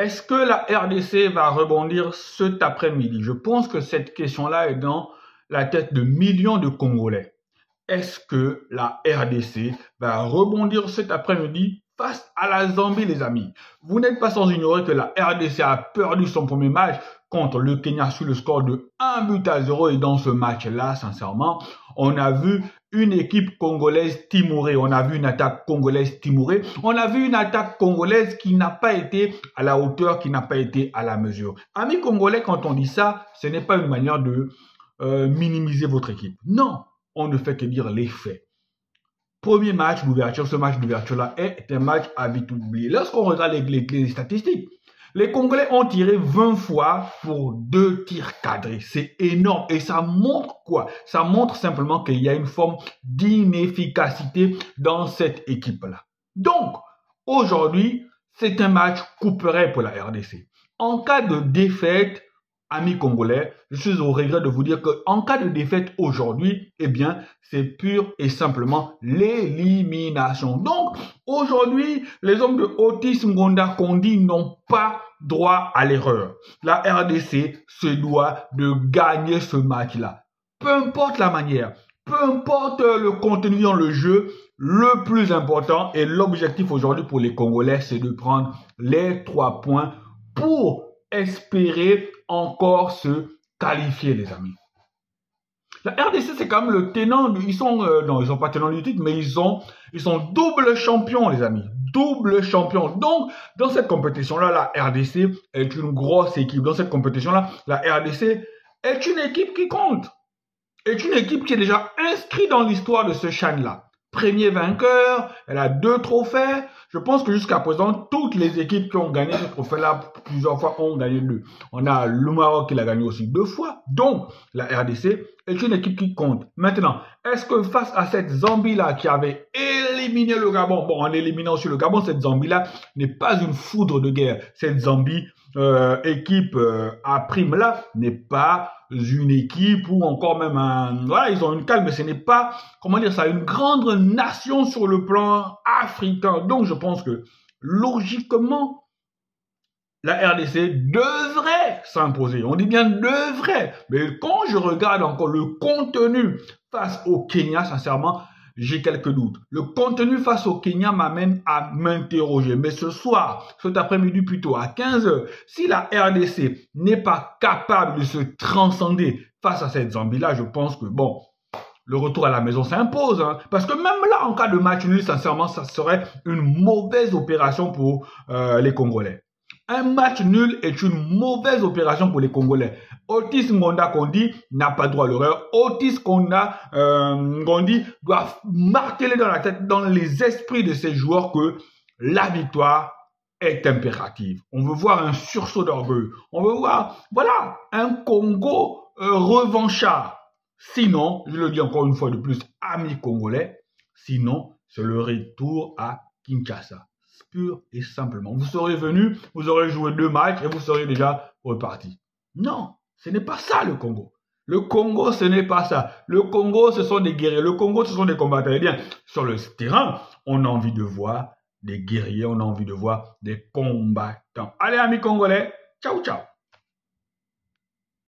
est-ce que la RDC va rebondir cet après-midi? Je pense que cette question-là est dans la tête de millions de Congolais. Est-ce que la RDC va rebondir cet après-midi face à la Zambie, les amis? Vous n'êtes pas sans ignorer que la RDC a perdu son premier match contre le Kenya sur le score de 1-0. Et dans ce match-là, sincèrement, on a vu une équipe congolaise timorée. On a vu une attaque congolaise timorée. On a vu une attaque congolaise qui n'a pas été à la hauteur, qui n'a pas été à la mesure. Amis congolais, quand on dit ça, ce n'est pas une manière de minimiser votre équipe. Non, on ne fait que dire les faits. Premier match d'ouverture, ce match d'ouverture-là est un match à vite oublier. Lorsqu'on regarde les statistiques, les Congolais ont tiré 20 fois pour 2 tirs cadrés. C'est énorme. Et ça montre quoi? Ça montre simplement qu'il y a une forme d'inefficacité dans cette équipe-là. Donc, aujourd'hui, c'est un match couperet pour la RDC. En cas de défaite, amis congolais, je suis au regret de vous dire qu'en cas de défaite aujourd'hui, eh bien, c'est pur et simplement l'élimination. Donc, aujourd'hui, les hommes de Otis Ngonda Kondi n'ont pas droit à l'erreur. La RDC se doit de gagner ce match-là. Peu importe la manière, peu importe le contenu dans le jeu, le plus important et l'objectif aujourd'hui pour les Congolais, c'est de prendre les 3 points pour espérer encore se qualifier, les amis. La RDC, c'est quand même le tenant, non, ils sont pas tenants du titre, mais ils sont double champions, les amis. Double champion. Donc, dans cette compétition-là, la RDC est une grosse équipe. Dans cette compétition-là, la RDC est une équipe qui compte. Est une équipe qui est déjà inscrite dans l'histoire de ce CHAN-là. Premier vainqueur, elle a 2 trophées. Je pense que jusqu'à présent, toutes les équipes qui ont gagné ce trophée-là plusieurs fois ont gagné 2. On a le Maroc qui l'a gagné aussi 2 fois. Donc, la RDC est une équipe qui compte. Maintenant, est-ce que face à cette Zambie-là qui avait éliminé le Gabon, bon, en éliminant aussi le Gabon, cette Zambie-là n'est pas une foudre de guerre. Cette Zambie, équipe à prime là, n'est pas une équipe ou encore même voilà, ils ont une calme, mais ce n'est pas, comment dire ça, une grande nation sur le plan africain. Donc, je pense que, logiquement, la RDC devrait s'imposer. On dit bien devrait. Mais quand je regarde encore le contenu face au Kenya, sincèrement, j'ai quelques doutes. Le contenu face au Kenya m'amène à m'interroger. Mais ce soir, cet après-midi plutôt à 15h, si la RDC n'est pas capable de se transcender face à cette Zambie-là, je pense que bon, le retour à la maison s'impose. Hein, parce que même là, en cas de match nul, sincèrement, ça serait une mauvaise opération pour les Congolais. Un match nul est une mauvaise opération pour les Congolais. Otis Ngonda Kondi n'a pas droit à l'erreur. Otis Ngonda Kondi doit marteler dans la tête, dans les esprits de ces joueurs que la victoire est impérative. On veut voir un sursaut d'orgueil. On veut voir, voilà, un Congo revanchard. Sinon, je le dis encore une fois de plus, amis congolais, sinon, c'est le retour à Kinshasa. Pur et simplement. Vous serez venu, vous aurez joué 2 matchs et vous serez déjà reparti. Non, ce n'est pas ça le Congo. Le Congo, ce n'est pas ça. Le Congo, ce sont des guerriers. Le Congo, ce sont des combattants. Eh bien, sur le terrain, on a envie de voir des guerriers, on a envie de voir des combattants. Allez, amis congolais, ciao, ciao.